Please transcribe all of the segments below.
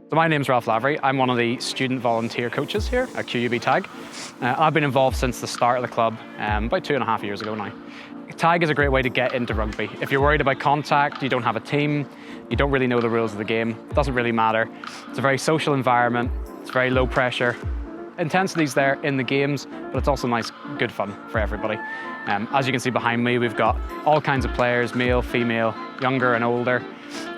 So my name's Ralph Lavery. I'm one of the student volunteer coaches here at QUB Tag. I've been involved since the start of the club, about 2.5 years ago now. Tag is a great way to get into rugby. If you're worried about contact, you don't have a team, you don't really know the rules of the game, it doesn't really matter. It's a very social environment, it's very low pressure. Intensity's there in the games, but it's also nice, good fun for everybody. As you can see behind me, we've got all kinds of players, male, female, younger and older.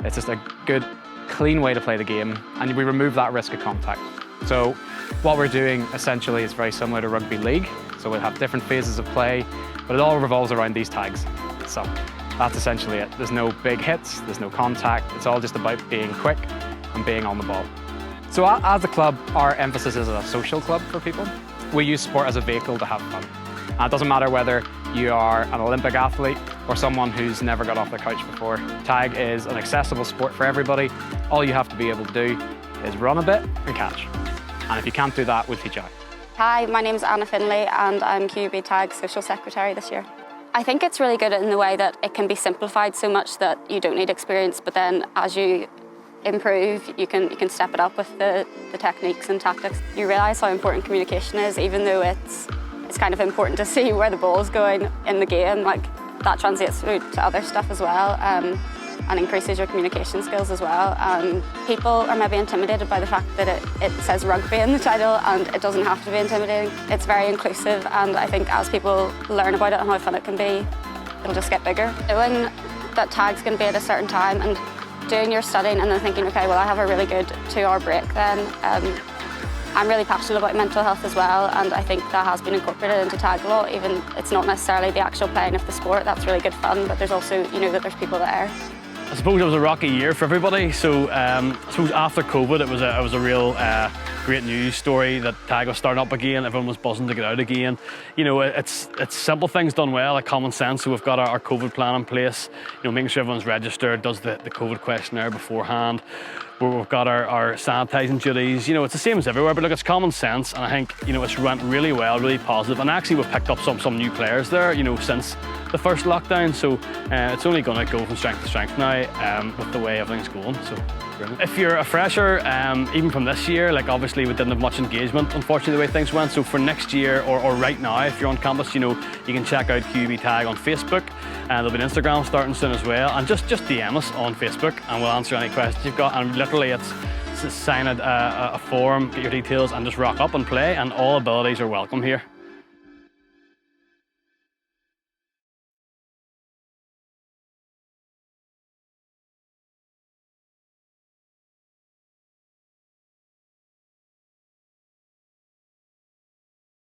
It's just a good, clean way to play the game, and we remove that risk of contact. So what we're doing essentially is very similar to rugby league. So we'll have different phases of play, but it all revolves around these tags. So that's essentially it. There's no big hits, there's no contact. It's all just about being quick and being on the ball. So as a club, our emphasis is a social club for people. We use sport as a vehicle to have fun. And it doesn't matter whether you are an Olympic athlete or someone who's never got off the couch before. Tag is an accessible sport for everybody. All you have to be able to do is run a bit and catch. And if you can't do that, we'll teach you how. Hi, my name's Anna Finlay and I'm QUB Tag Social Secretary this year. I think it's really good in the way that it can be simplified so much that you don't need experience, but then as you improve, you can step it up with the techniques and tactics. You realise how important communication is, even though it's kind of important to see where the ball's going in the game. Like, that translates through to other stuff as well, and increases your communication skills as well. People are maybe intimidated by the fact that it says rugby in the title, and it doesn't have to be intimidating. It's very inclusive, and I think as people learn about it and how fun it can be, it'll just get bigger. Knowing that tag's going to be at a certain time and doing your studying and then thinking, okay, well, I have a really good 2-hour break then. I'm really passionate about mental health as well, and I think that has been incorporated into tag a lot. Even it's not necessarily the actual playing of the sport, that's really good fun, but there's also, you know, that there's people there. I suppose it was a rocky year for everybody. So I suppose after COVID, it was a real great news story that tag was starting up again. Everyone was buzzing to get out again. You know, it's simple things done well, like common sense. So we've got our COVID plan in place. You know, making sure everyone's registered, does the COVID questionnaire beforehand. We've got our sanitising duties. You know, it's the same as everywhere, but look, it's common sense, and I think, you know, it's went really well, really positive. And actually, we've picked up some new players there, you know, since the first lockdown. So it's only going to go from strength to strength now with the way everything's going. So brilliant. If you're a fresher, even from this year, like obviously we didn't have much engagement, unfortunately, the way things went. So for next year or right now, if you're on campus, you know, you can check out QUB Tag on Facebook, and there'll be an Instagram starting soon as well. And just DM us on Facebook, and we'll answer any questions you've got. And literally, it's sign a form, get your details, and just rock up and play. And all abilities are welcome here.